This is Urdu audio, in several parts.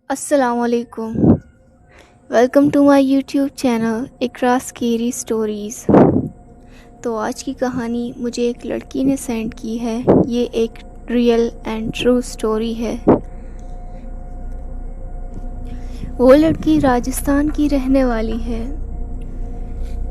السلام علیکم، welcome to my YouTube channel Iqra scary stories. تو آج کی کہانی مجھے ایک لڑکی نے سینڈ کی ہے۔ یہ ایک ریئل اینڈ ٹرو اسٹوری ہے۔ وہ لڑکی راجستھان کی رہنے والی ہے۔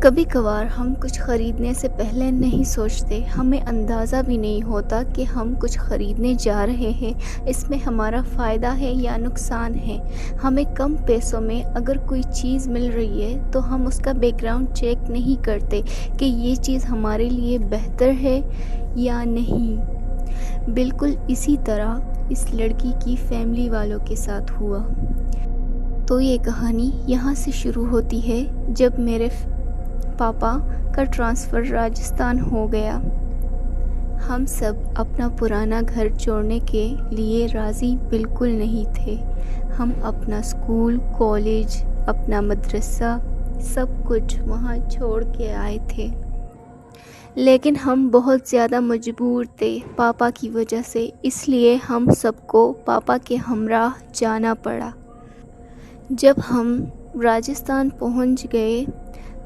کبھی کبھار ہم کچھ خریدنے سے پہلے نہیں سوچتے، ہمیں اندازہ بھی نہیں ہوتا کہ ہم کچھ خریدنے جا رہے ہیں، اس میں ہمارا فائدہ ہے یا نقصان ہے۔ ہمیں کم پیسوں میں اگر کوئی چیز مل رہی ہے تو ہم اس کا بیک گراؤنڈ چیک نہیں کرتے کہ یہ چیز ہمارے لیے بہتر ہے یا نہیں۔ بالکل اسی طرح اس لڑکی کی فیملی والوں کے ساتھ ہوا۔ تو یہ کہانی یہاں سے شروع ہوتی ہے جب میرے پاپا کا ٹرانسفر راجستھان ہو گیا۔ ہم سب اپنا پرانا گھر چھوڑنے کے لیے راضی بالکل نہیں تھے۔ ہم اپنا اسکول، کالج، اپنا مدرسہ سب کچھ وہاں چھوڑ کے آئے تھے، لیکن ہم بہت زیادہ مجبور تھے پاپا کی وجہ سے، اس لیے ہم سب کو پاپا کے ہمراہ جانا پڑا۔ جب ہم راجستھان پہنچ گئے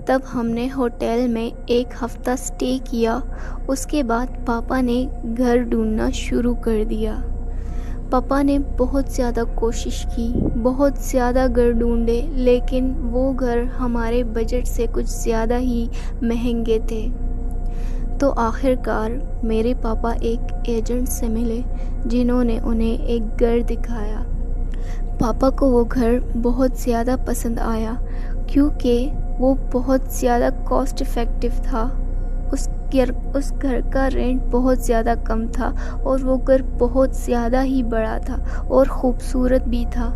تب ہم نے ہوٹل میں ایک ہفتہ اسٹے کیا۔ اس کے بعد پاپا نے گھر ڈھونڈنا شروع کر دیا۔ پاپا نے بہت زیادہ کوشش کی، بہت زیادہ گھر ڈھونڈے، لیکن وہ گھر ہمارے بجٹ سے کچھ زیادہ ہی مہنگے تھے۔ تو آخر کار میرے پاپا ایک ایجنٹ سے ملے جنہوں نے انہیں ایک گھر دکھایا۔ پاپا کو وہ گھر بہت زیادہ پسند آیا کیونکہ وہ بہت زیادہ کاسٹ افیکٹو تھا۔ اس گھر کا رینٹ بہت زیادہ کم تھا اور وہ گھر بہت زیادہ ہی بڑا تھا اور خوبصورت بھی تھا۔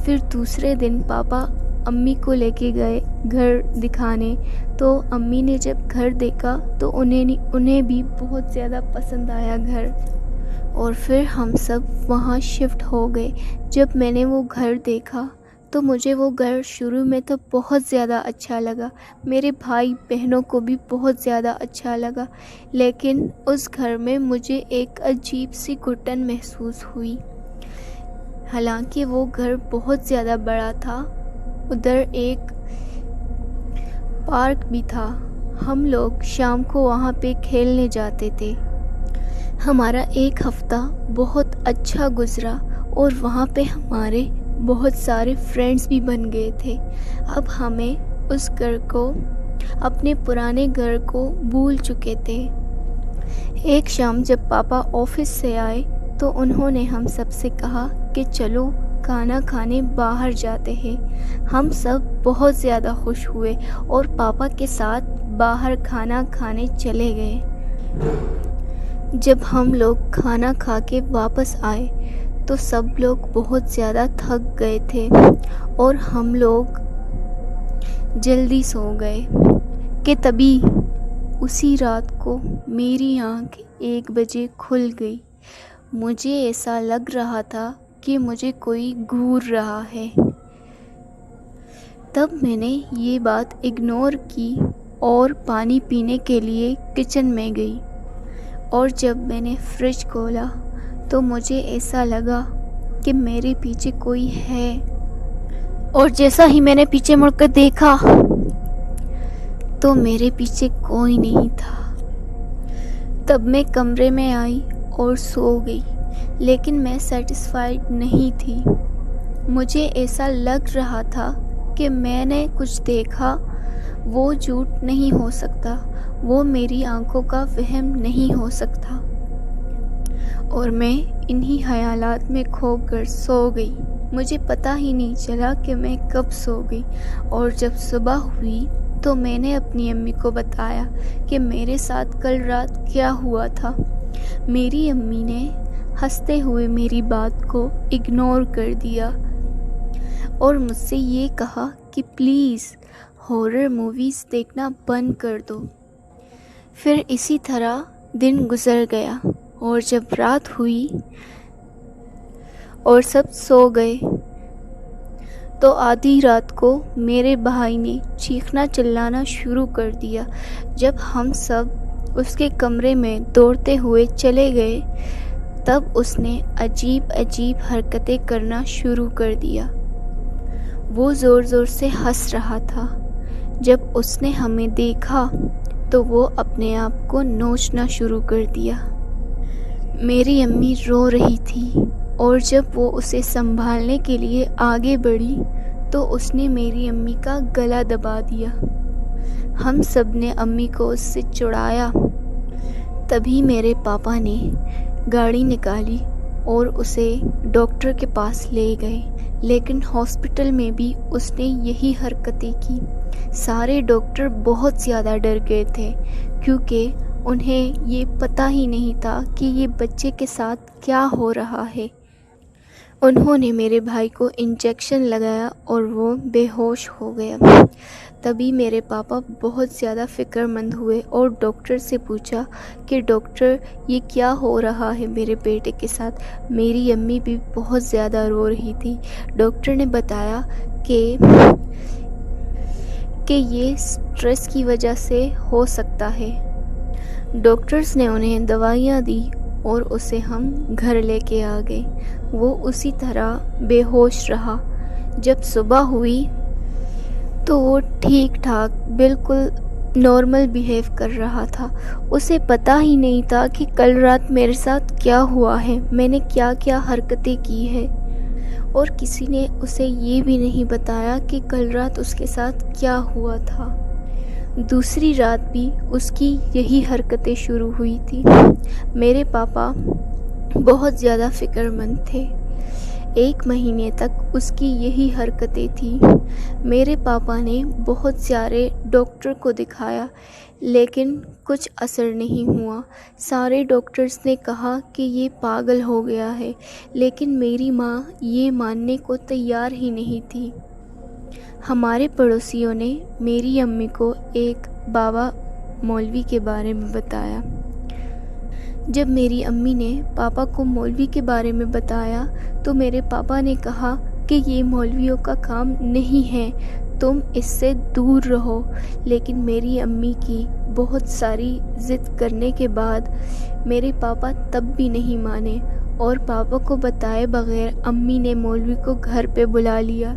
پھر دوسرے دن پاپا امی کو لے کے گئے گھر دکھانے، تو امی نے جب گھر دیکھا تو انہیں بھی بہت زیادہ پسند آیا گھر، اور پھر ہم سب وہاں شفٹ ہو گئے۔ جب میں نے وہ گھر دیکھا تو مجھے وہ گھر شروع میں تو بہت زیادہ اچھا لگا، میرے بھائی بہنوں کو بھی بہت زیادہ اچھا لگا، لیکن اس گھر میں مجھے ایک عجیب سی گھٹن محسوس ہوئی۔ حالانکہ وہ گھر بہت زیادہ بڑا تھا، ادھر ایک پارک بھی تھا، ہم لوگ شام کو وہاں پہ کھیلنے جاتے تھے۔ ہمارا ایک ہفتہ بہت اچھا گزرا اور وہاں پہ ہمارے بہت سارے فرینڈز بھی بن گئے تھے۔ اب ہمیں اس گھر کو، اپنے پرانے گھر کو بھول چکے تھے۔ ایک شام جب پاپا آفس سے آئے تو انہوں نے ہم سب سے کہا کہ چلو کھانا کھانے باہر جاتے ہیں۔ ہم سب بہت زیادہ خوش ہوئے اور پاپا کے ساتھ باہر کھانا کھانے چلے گئے۔ جب ہم لوگ کھانا کھا کے واپس آئے تو سب لوگ بہت زیادہ تھک گئے تھے اور ہم لوگ جلدی سو گئے کہ تبھی اسی رات کو میری آنکھ 1 بجے کھل گئی۔ مجھے ایسا لگ رہا تھا کہ مجھے کوئی گھور رہا ہے۔ تب میں نے یہ بات اگنور کی اور پانی پینے کے لیے کچن میں گئی، اور جب میں نے فریج کھولا تو مجھے ایسا لگا کہ میرے پیچھے کوئی ہے، اور جیسا ہی میں نے پیچھے مڑ کر دیکھا تو میرے پیچھے کوئی نہیں تھا۔ تب میں کمرے میں آئی اور سو گئی، لیکن میں سیٹسفائیڈ نہیں تھی۔ مجھے ایسا لگ رہا تھا کہ میں نے کچھ دیکھا، وہ جھوٹ نہیں ہو سکتا، وہ میری آنکھوں کا وہم نہیں ہو سکتا، اور میں انہی خیالات میں کھو کر سو گئی۔ مجھے پتہ ہی نہیں چلا کہ میں کب سو گئی، اور جب صبح ہوئی تو میں نے اپنی امی کو بتایا کہ میرے ساتھ کل رات کیا ہوا تھا۔ میری امی نے ہنستے ہوئے میری بات کو اگنور کر دیا اور مجھ سے یہ کہا کہ پلیز ہارر موویز دیکھنا بند کر دو۔ پھر اسی طرح دن گزر گیا، اور جب رات ہوئی اور سب سو گئے تو آدھی رات کو میرے بھائی نے چیخنا چلانا شروع کر دیا۔ جب ہم سب اس کے کمرے میں دوڑتے ہوئے چلے گئے تب اس نے عجیب عجیب حرکتیں کرنا شروع کر دیا۔ وہ زور زور سے ہنس رہا تھا۔ جب اس نے ہمیں دیکھا تو وہ اپنے آپ کو نوچنا شروع کر دیا۔ میری امی رو رہی تھی اور جب وہ اسے سنبھالنے کے لیے آگے بڑھی تو اس نے میری امی کا گلا دبا دیا۔ ہم سب نے امی کو اس سے چھڑایا۔ تبھی میرے پاپا نے گاڑی نکالی اور اسے ڈاکٹر کے پاس لے گئے، لیکن ہاسپٹل میں بھی اس نے یہی حرکتیں کی۔ سارے ڈاکٹر بہت زیادہ ڈر گئے تھے کیونکہ انہیں یہ پتہ ہی نہیں تھا کہ یہ بچے کے ساتھ کیا ہو رہا ہے۔ انہوں نے میرے بھائی کو انجیکشن لگایا اور وہ بے ہوش ہو گیا۔ تبھی میرے پاپا بہت زیادہ فکر مند ہوئے اور ڈاکٹر سے پوچھا کہ ڈاکٹر یہ کیا ہو رہا ہے میرے بیٹے کے ساتھ۔ میری امی بھی بہت زیادہ رو رہی تھی۔ ڈاکٹر نے بتایا کہ یہ سٹریس کی وجہ سے ہو سکتا ہے۔ ڈاکٹرز نے انہیں دوائیاں دی اور اسے ہم گھر لے کے آ گئے۔ وہ اسی طرح بے ہوش رہا۔ جب صبح ہوئی تو وہ ٹھیک ٹھاک بالکل نارمل بیہیو کر رہا تھا۔ اسے پتہ ہی نہیں تھا کہ کل رات میرے ساتھ کیا ہوا ہے، میں نے کیا کیا حرکتیں کی ہیں، اور کسی نے اسے یہ بھی نہیں بتایا کہ کل رات اس کے ساتھ کیا ہوا تھا۔ دوسری رات بھی اس کی یہی حرکتیں شروع ہوئی تھی۔ میرے پاپا بہت زیادہ فکر مند تھے۔ 1 مہینے تک اس کی یہی حرکتیں تھیں۔ میرے پاپا نے بہت سارے ڈاکٹر کو دکھایا لیکن کچھ اثر نہیں ہوا۔ سارے ڈاکٹرز نے کہا کہ یہ پاگل ہو گیا ہے، لیکن میری ماں یہ ماننے کو تیار ہی نہیں تھی۔ ہمارے پڑوسیوں نے میری امی کو ایک بابا مولوی کے بارے میں بتایا۔ جب میری امی نے پاپا کو مولوی کے بارے میں بتایا تو میرے پاپا نے کہا کہ یہ مولویوں کا کام نہیں ہے، تم اس سے دور رہو۔ لیکن میری امی کی بہت ساری ضد کرنے کے بعد میرے پاپا تب بھی نہیں مانے اور پاپا کو بتائے بغیر امی نے مولوی کو گھر پہ بلا لیا۔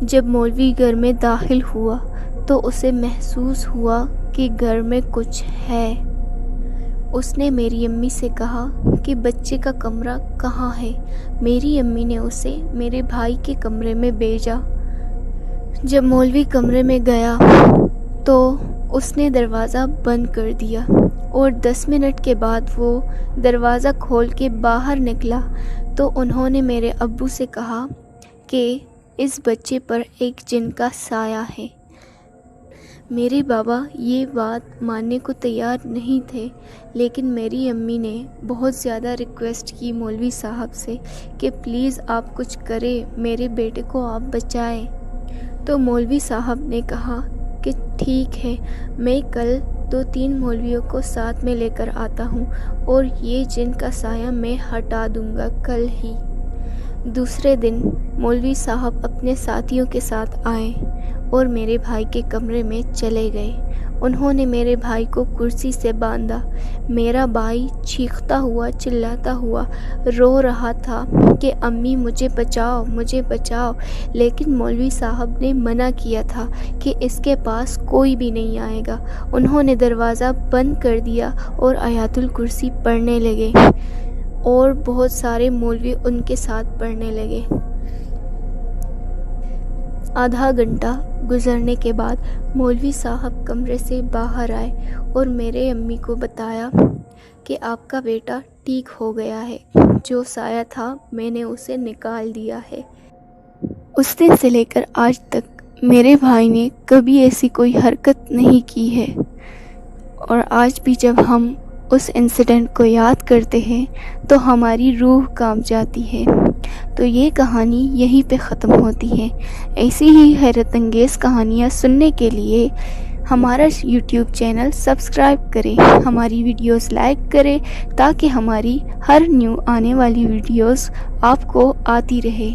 جب مولوی گھر میں داخل ہوا تو اسے محسوس ہوا کہ گھر میں کچھ ہے۔ اس نے میری امی سے کہا کہ بچے کا کمرہ کہاں ہے۔ میری امی نے اسے میرے بھائی کے کمرے میں بھیجا۔ جب مولوی کمرے میں گیا تو اس نے دروازہ بند کر دیا اور 10 منٹ کے بعد وہ دروازہ کھول کے باہر نکلا تو انہوں نے میرے ابو سے کہا کہ اس بچے پر ایک جن کا سایہ ہے۔ میرے بابا یہ بات ماننے کو تیار نہیں تھے، لیکن میری امی نے بہت زیادہ ریکویسٹ کی مولوی صاحب سے کہ پلیز آپ کچھ کریں، میرے بیٹے کو آپ بچائیں۔ تو مولوی صاحب نے کہا کہ ٹھیک ہے، میں کل 2-3 مولویوں کو ساتھ میں لے کر آتا ہوں اور یہ جن کا سایہ میں ہٹا دوں گا کل ہی۔ دوسرے دن مولوی صاحب اپنے ساتھیوں کے ساتھ آئے اور میرے بھائی کے کمرے میں چلے گئے۔ انہوں نے میرے بھائی کو کرسی سے باندھا۔ میرا بھائی چیختا ہوا چلاتا ہوا رو رہا تھا کہ امی مجھے بچاؤ مجھے بچاؤ، لیکن مولوی صاحب نے منع کیا تھا کہ اس کے پاس کوئی بھی نہیں آئے گا۔ انہوں نے دروازہ بند کر دیا اور آیت الکرسی پڑھنے لگے اور بہت سارے مولوی ان کے ساتھ پڑھنے لگے۔ آدھا گھنٹہ گزرنے کے بعد مولوی صاحب کمرے سے باہر آئے اور میرے امی کو بتایا کہ آپ کا بیٹا ٹھیک ہو گیا ہے، جو سایہ تھا میں نے اسے نکال دیا ہے۔ اس دن سے لے کر آج تک میرے بھائی نے کبھی ایسی کوئی حرکت نہیں کی ہے، اور آج بھی جب ہم اس انسیڈنٹ کو یاد کرتے ہیں تو ہماری روح کانپ جاتی ہے۔ تو یہ کہانی یہیں پہ ختم ہوتی ہے۔ ایسی ہی حیرت انگیز کہانیاں سننے کے لیے ہمارا یوٹیوب چینل سبسکرائب کریں، ہماری ویڈیوز لائک کریں تاکہ ہماری ہر نیو آنے والی ویڈیوز آپ کو آتی رہے۔